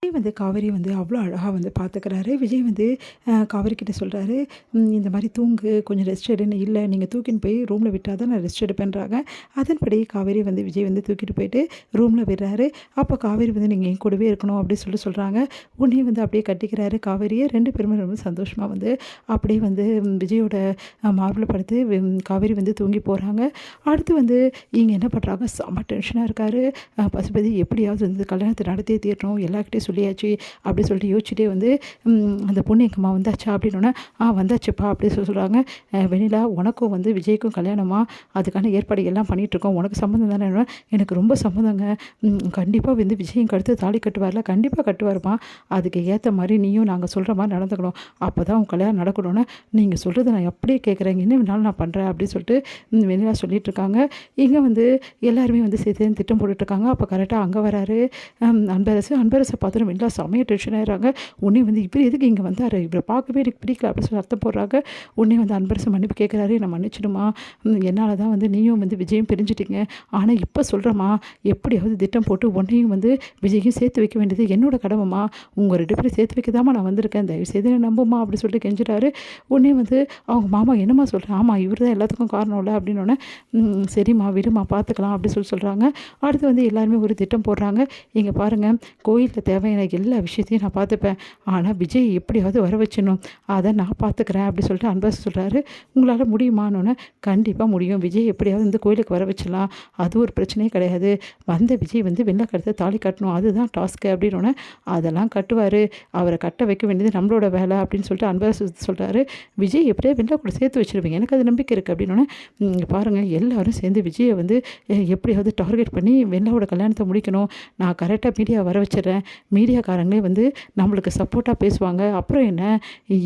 விஜய் வந்து காவேரி வந்து அவ்வளோ அழகாக வந்து பார்த்துக்கிறாரு. விஜய் வந்து காவேரி கிட்ட சொல்கிறாரு, இந்த மாதிரி தூங்கு, கொஞ்சம் ரெஸ்ட் எடுன்னு. இல்லை, நீங்கள் தூக்கின்னு போய் ரூமில் விட்டால் தான் நான் ரெஸ்ட் எடுப்பேன்றாங்க. அதன்படி காவேரி வந்து விஜய் வந்து தூக்கிட்டு போயிட்டு ரூமில் விடுறாரு. அப்போ காவேரி வந்து நீங்கள் என் கூடவே இருக்கணும் அப்படின்னு சொல்கிறாங்க. உன்னையும் வந்து அப்படியே கட்டிக்கிறாரு காவேரியை. 2 பேருமே ரொம்ப சந்தோஷமாக வந்து அப்படியே வந்து விஜயோட மார்பில் படுத்து காவேரி வந்து தூங்கி போகிறாங்க. அடுத்து வந்து இங்கே என்ன பண்ணுறாங்க, செம்ம டென்ஷனாக இருக்கார் பசுபதி. எப்படியாவது வந்து கல்யாணத்தை நடத்தியே தீரணும், எல்லாருக்கிட்டையும் சொல்லியாச்சு அப்படின்னு சொல்லிட்டு யோசிச்சுட்டே வந்து அந்த பொண்ணு எங்கம்மா வந்தாச்சா அப்படின்னோடனே வந்தாச்சுப்பா அப்படின்னு சொல்கிறாங்க. வெண்ணிலா, உனக்கும் வந்து விஜய்க்கும் கல்யாணமா, அதுக்கான ஏற்பாடு எல்லாம் பண்ணிகிட்ருக்கோம், உனக்கு சம்மந்தம் தானே? எனக்கு ரொம்ப சம்மந்தங்க. கண்டிப்பாக வந்து விஜயம் கடுத்து தாலி கட்டுவார்ல, கண்டிப்பாக கட்டுவார்மா. அதுக்கு ஏற்ற மாதிரி நீயும் நாங்கள் சொல்கிற மாதிரி நடந்துக்கணும், அப்போ தான் உன் கல்யாணம் நடக்கணும்னு நீங்கள் சொல்கிறத நான் அப்படியே கேட்குறேன், என்ன வேணாலும் நான் பண்ணுறேன் அப்படின்னு சொல்லிட்டு வெண்ணிலா சொல்லிகிட்ருக்காங்க. இங்கே வந்து எல்லாருமே வந்து சேர்த்து திட்டம் போட்டுட்ருக்காங்க. அப்போ கரெக்டாக அங்கே வராரு அன்பரசை பார்த்துட்டு வெண்ணிலா செமையாக டென்ஷன் ஆகிடுறாங்க. உடனே வந்து இவர் எதுக்கு இங்கே வந்தார், இவரை பார்க்கவே எனக்கு பிடிக்கல அப்படின்னு சொல்லி அர்த்தம் போடுறாங்க. உடனே வந்து அன்பரசு மன்னிப்பு கேட்குறாரு. என்னை மன்னிச்சிடுமா, என்னால் தான் வந்து நீயும் வந்து விஜயும் பிரிஞ்சுட்டிங்க, ஆனால் இப்போ சொல்கிறேம்மா, எப்படியாவது திட்டம் போட்டு உன்னையும் வந்து விஜயும் சேர்த்து வைக்க வேண்டியது என்னோட கடமைம்மா, உங்கள் 2 பேரும் சேர்த்து வைக்கதாம்மா நான் வந்திருக்கேன், தயவுசெய்து என்ன நம்புமா அப்படின்னு சொல்லிட்டு கெஞ்சிட்டாரு. உடனே வந்து அவங்க மாமா என்னம்மா சொல்கிறேன், ஆமாம் இவர் தான் எல்லாத்துக்கும் காரணம் இல்லை அப்படின்னோடனே சரிம்மா விடுமா பார்த்துக்கலாம் அப்படின்னு சொல்கிறாங்க. அடுத்து வந்து எல்லாருமே ஒரு திட்டம் போடுறாங்க. இங்கே பாருங்கள், கோயிலில் தேவையான எல்லா விஷயத்தையும் நான் பார்த்துப்பேன், ஆனால் விஜய் எப்படியாவது வர வச்சிடணும், அதை நான் பார்த்துக்கிறேன் அப்படி சொல்லிட்டு அன்பரசு சொல்கிறாரு. உங்களால் முடியுமானோன்னே கண்டிப்பாக முடியும், விஜய் எப்படியாவது இந்த கோயிலுக்கு வர வச்சிடலாம், அது ஒரு பிரச்சனையே கிடையாது, வந்த விஜய் வந்து வெள்ளை கருத்தை தாலி கட்டணும், அதுதான் டாஸ்க்கு அப்படின்னோடனே அதெல்லாம் கட்டுவார், அவரை கட்ட வைக்க வேண்டியது நம்மளோட வேலை அப்படின்னு சொல்லிட்டு அன்பரசு சொல்கிறாரு. விஜய் எப்படியா வெள்ளை கூட சேர்த்து வச்சுருவீங்க, எனக்கு அது நம்பிக்கை இருக்குது அப்படின்னோடனே பாருங்கள் எல்லோரும் சேர்ந்து விஜயை வந்து எப்படியாவது டார்கெட் பண்ணி வெள்ளாவோட கல்யாணத்தை முடிக்கணும், நான் கரெக்டாக மீடியா வர வச்சிடுறேன், மீடியாக்காரங்களே வந்து நம்மளுக்கு சப்போர்ட்டாக பேசுவாங்க, அப்புறம் என்ன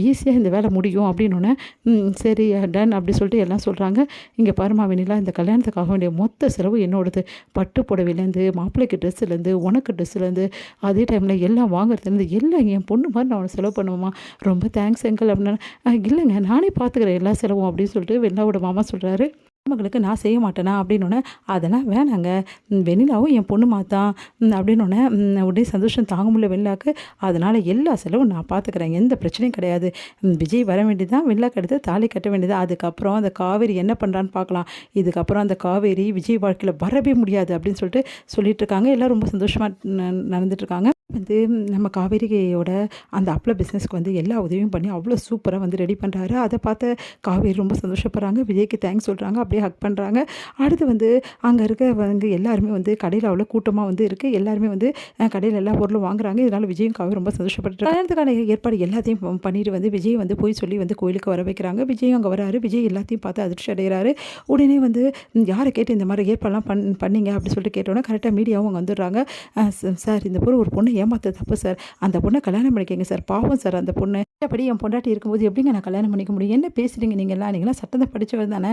ஈஸியாக இந்த வேலை முடியும் அப்படின்னோடனே சரி டன் அப்படி சொல்லிட்டு எல்லாம் சொல்கிறாங்க. இங்கே பாருமா வெண்ணிலா, இந்த கல்யாணத்துக்காக வேண்டிய மொத்த செலவு என்னோடது, பட்டு புடவையிலேருந்து மாப்பிள்ளைக்கு ட்ரெஸ்ஸுலேருந்து உனக்கு ட்ரெஸ்ஸுலேருந்து அதே டைமில் எல்லாம் வாங்குறதுலேருந்து எல்லாம் என் பொண்ணு மாதிரி நான் அவனை செலவு பண்ணுவேம்மா, ரொம்ப தேங்க்ஸ் அங்கிள் அப்படின்னா. இல்லைங்க நானே பார்த்துக்கிறேன் எல்லா செலவும் அப்படின்னு சொல்லிட்டு வெண்ணிலாவோட மாமா சொல்கிறாரு. மகளுக்கு நான் செய்ய மாட்டேனா அப்படின்னோடனே அதெல்லாம் வேணாங்க, வெண்ணிலாவும் என் பொண்ணு மாத்தான் அப்படின்னோடனே உடனே சந்தோஷம் தாங்க முடியல வெண்ணிலாவுக்கு. அதனால் எல்லா செலவும் நான் பார்த்துக்கிறேன், எந்த பிரச்சனையும் கிடையாது, விஜய் வர வேண்டியதான், வெண்ணிலாக்கு எடுத்து தாலி கட்ட வேண்டியது, அதுக்கப்புறம் அந்த காவேரி என்ன பண்ணுறான்னு பார்க்கலாம், இதுக்கப்புறம் அந்த காவேரி விஜய் வாழ்க்கையில் வரவே முடியாது அப்படின்னு சொல்லிட்டு இருக்காங்க. எல்லாம் ரொம்ப சந்தோஷமாக நடந்துட்டுருக்காங்க. வந்து நம்ம காவேரியோட அந்த அப்பள பிஸ்னஸ்க்கு வந்து எல்லா உதவியும் பண்ணி அவ்வளோ சூப்பராக வந்து ரெடி பண்ணுறாரு. அதை பார்த்து காவேரி ரொம்ப சந்தோஷப்படுறாங்க, விஜய்க்கு தேங்க்ஸ் சொல்கிறாங்க, அப்படியே ஹக் பண்ணுறாங்க. அடுத்து வந்து அங்கே இருக்க வந்து எல்லாருமே வந்து கடையில் அவ்வளோ கூட்டமாக வந்து இருக்குது, எல்லாருமே வந்து கடையில் எல்லா பொருளும் வாங்குறாங்க. இதனால் விஜயும் காவேரி ரொம்ப சந்தோஷப்பட்டு கல்யாணத்துக்கான ஏற்பாடு எல்லாத்தையும் பண்ணிட்டு வந்து விஜய் வந்து போய் சொல்லி வந்து கோயிலுக்கு வர வைக்கிறாங்க. விஜயும் அங்கே வராரு. விஜய் எல்லாத்தையும் பார்த்து அதிர்ச்சி அடைகிறாரு. உடனே வந்து யாரை கேட்டு இந்த மாதிரி ஏற்பாடெல்லாம் பண்ணீங்க அப்படின்னு சொல்லிட்டு கேட்டோன்னே கரெக்டாக மீடியாவும் அங்கே வந்துடுறாங்க. சார், இந்த ஒரு பொண்ணு ஏமாத்த தப்பு சார், அந்த பொண்ணை கல்யாணம் பண்ணிக்கங்க சார், பாவம் சார் அந்த பொண்ணு, அப்படி என் பொண்டாட்டி இருக்கும்போது எப்படிங்க நான் கல்யாணம் பண்ணிக்க முடியும், என்ன பேசுகிறீங்க நீங்களாம் சட்டத்தை படித்தவர் தானே,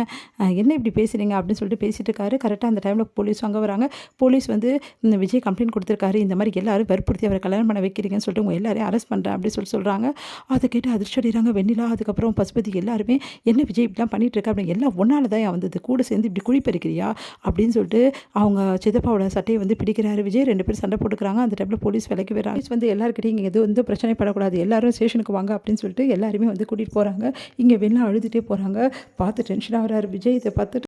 என்ன இப்படி பேசுகிறீங்க அப்படின்னு சொல்லிட்டு பேசிட்டு இருக்காரு. கரெக்டாக அந்த டைமில் போலீஸ் அங்கே வராங்க. போலீஸ் வந்து இந்த விஜய் கம்ப்ளைண்ட் கொடுத்துருக்காரு, இந்த மாதிரி எல்லாரும் வற்புறுத்தி அவரை கல்யாணம் பண்ண வைக்கிறீங்கன்னு சொல்லிட்டு உங்கள் எல்லாரையும் அரெஸ்ட் பண்ணுறேன் அப்படின்னு சொல்கிறாங்க. அதை கேட்டு அதிர்ச்சி அடைகிறாங்க வெண்ணிலா, அதுக்கப்புறம் பசுபதி எல்லாருமே என்ன விஜய் இப்படிலாம் பண்ணிட்டு இருக்கா அப்படின்னு, எல்லாம் ஒன்றால் தான் வந்தது, கூட சேர்ந்து இப்படி குழி பறிக்கிறியா அப்படின்னு சொல்லிட்டு அவங்க சித்தப்பாவோட சட்டையை வந்து பிடிக்கிறாரு விஜய். 2 பேரும் சண்டை போட்டுக்கிறாங்க. அந்த டைமில் போலீஸ் விலைக்கு வராங்க. வந்து எல்லாருக்கிட்டையும் இங்கே எதுவும் பிரச்சனை படக்கூடாது, எல்லாரும் ஸ்டேஷனுக்கு வாங்க அப்படின்னு சொல்லிட்டு எல்லாருமே வந்து கூட்டிகிட்டு போகிறாங்க. இங்கே வெண்ணிலா அழுதுகிட்டே போகிறாங்க. பார்த்து டென்ஷனாக வராரு விஜய். இதை பார்த்துட்டு